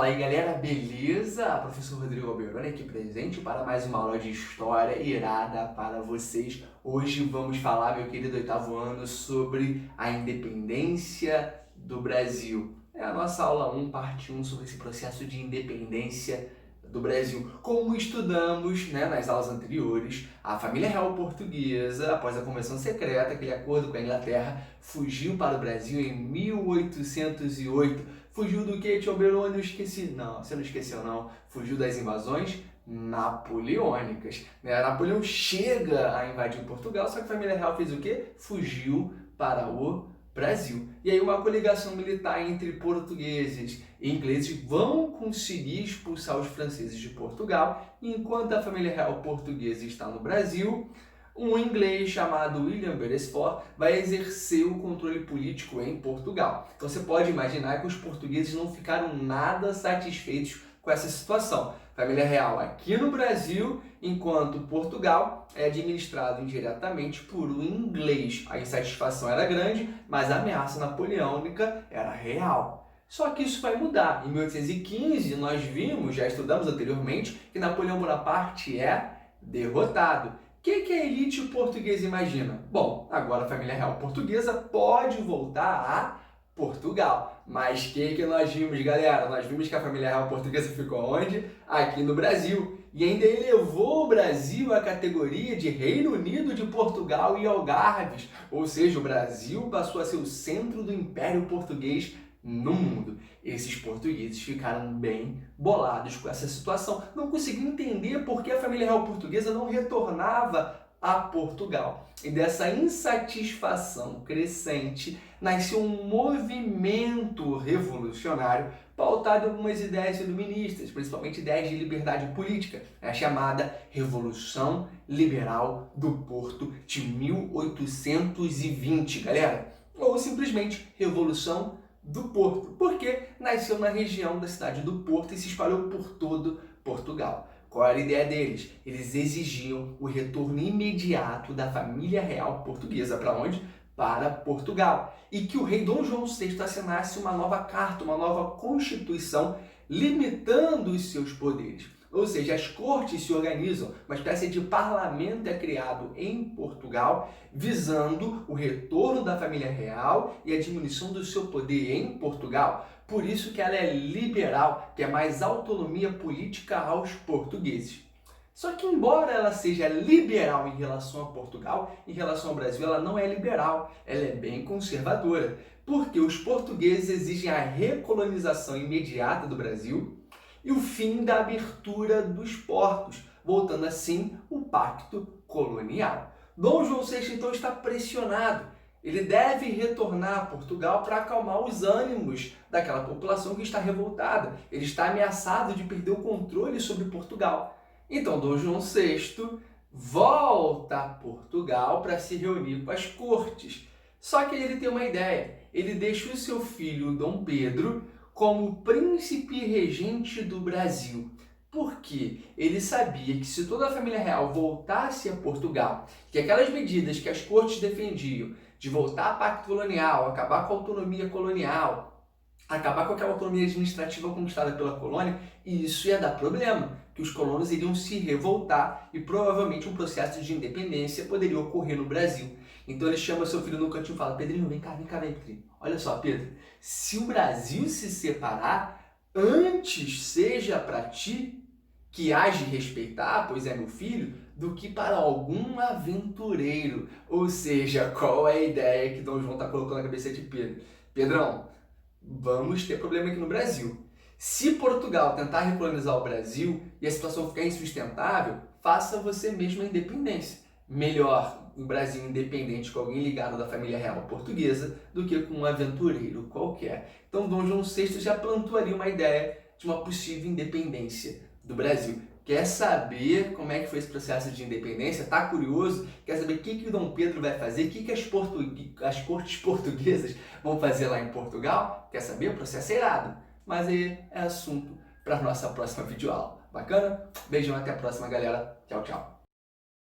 Fala aí galera, beleza? Professor Rodrigo Alberoni aqui presente para mais uma aula de História irada para vocês. Hoje vamos falar, meu querido oitavo ano, sobre a independência do Brasil. É a nossa aula 1, parte 1, sobre esse processo de independência do Brasil. Como estudamos nas aulas anteriores, a família real portuguesa, após a Convenção Secreta, aquele acordo com a Inglaterra, fugiu para o Brasil em 1808. Fugiu do que, tio Alberoni? Eu esqueci. Não, você não esqueceu não. Fugiu das invasões napoleônicas. Napoleão chega a invadir Portugal, só que a família real fez o quê? Fugiu para o Brasil. E aí uma coligação militar entre portugueses e ingleses vão conseguir expulsar os franceses de Portugal, enquanto a família real portuguesa está no Brasil. Um inglês chamado William Beresford vai exercer o controle político em Portugal. Então você pode imaginar que os portugueses não ficaram nada satisfeitos com essa situação. Família real aqui no Brasil, enquanto Portugal é administrado indiretamente por um inglês. A insatisfação era grande, mas a ameaça napoleônica era real. Só que isso vai mudar. Em 1815, nós vimos, já estudamos anteriormente, que Napoleão Bonaparte é derrotado. O que a elite portuguesa imagina? Bom, agora a família real portuguesa pode voltar a Portugal. Mas o que nós vimos, galera? Nós vimos que a família real portuguesa ficou onde? Aqui no Brasil. E ainda elevou o Brasil à categoria de Reino Unido de Portugal e Algarves. Ou seja, o Brasil passou a ser o centro do Império Português no mundo. Esses portugueses ficaram bem bolados com essa situação. Não conseguiam entender por que a família real portuguesa não retornava a Portugal. E dessa insatisfação crescente nasceu um movimento revolucionário pautado em algumas ideias iluministas, principalmente ideias de liberdade política, a chamada Revolução Liberal do Porto de 1820, galera. Ou simplesmente Revolução do Porto, porque nasceu na região da cidade do Porto e se espalhou por todo Portugal. Qual era a ideia deles? Eles exigiam o retorno imediato da família real portuguesa. Para onde? Para Portugal. E que o rei Dom João VI assinasse uma nova carta, uma nova constituição, limitando os seus poderes. Ou seja, as cortes se organizam, uma espécie de parlamento é criado em Portugal, visando o retorno da família real e a diminuição do seu poder em Portugal. Por isso que ela é liberal, que é mais autonomia política aos portugueses. Só que embora ela seja liberal em relação a Portugal, em relação ao Brasil, ela não é liberal, ela é bem conservadora. Porque os portugueses exigem a recolonização imediata do Brasil e o fim da abertura dos portos, voltando assim o pacto colonial. Dom João VI então está pressionado. Ele deve retornar a Portugal para acalmar os ânimos daquela população que está revoltada. Ele está ameaçado de perder o controle sobre Portugal. Então Dom João VI volta a Portugal para se reunir com as cortes. Só que ele tem uma ideia. Ele deixa o seu filho Dom Pedro como príncipe regente do Brasil. Porque ele sabia que se toda a família real voltasse a Portugal, que aquelas medidas que as cortes defendiam, de voltar ao pacto colonial, acabar com a autonomia colonial, acabar com aquela autonomia administrativa conquistada pela colônia, isso ia dar problema, que os colonos iriam se revoltar e provavelmente um processo de independência poderia ocorrer no Brasil. Então ele chama seu filho no cantinho e fala: Pedrinho, vem cá, Pedrinho. Olha só, Pedro, se o Brasil se separar, antes seja para ti que hás de respeitar, pois é meu filho, do que para algum aventureiro. Ou seja, qual é a ideia que Dom João está colocando na cabeça de Pedro? Pedrão, vamos ter problema aqui no Brasil. Se Portugal tentar recolonizar o Brasil e a situação ficar insustentável, faça você mesmo a independência. Melhor um Brasil independente com alguém ligado da família real portuguesa do que com um aventureiro qualquer. Então Dom João VI já plantou ali uma ideia de uma possível independência do Brasil. Quer saber como é que foi esse processo de independência? Tá curioso? Quer saber o que o Dom Pedro vai fazer? O que as cortes portuguesas vão fazer lá em Portugal? Quer saber? O processo é irado. Mas aí é assunto para a nossa próxima videoaula. Bacana? Beijão, até a próxima, galera. Tchau, tchau.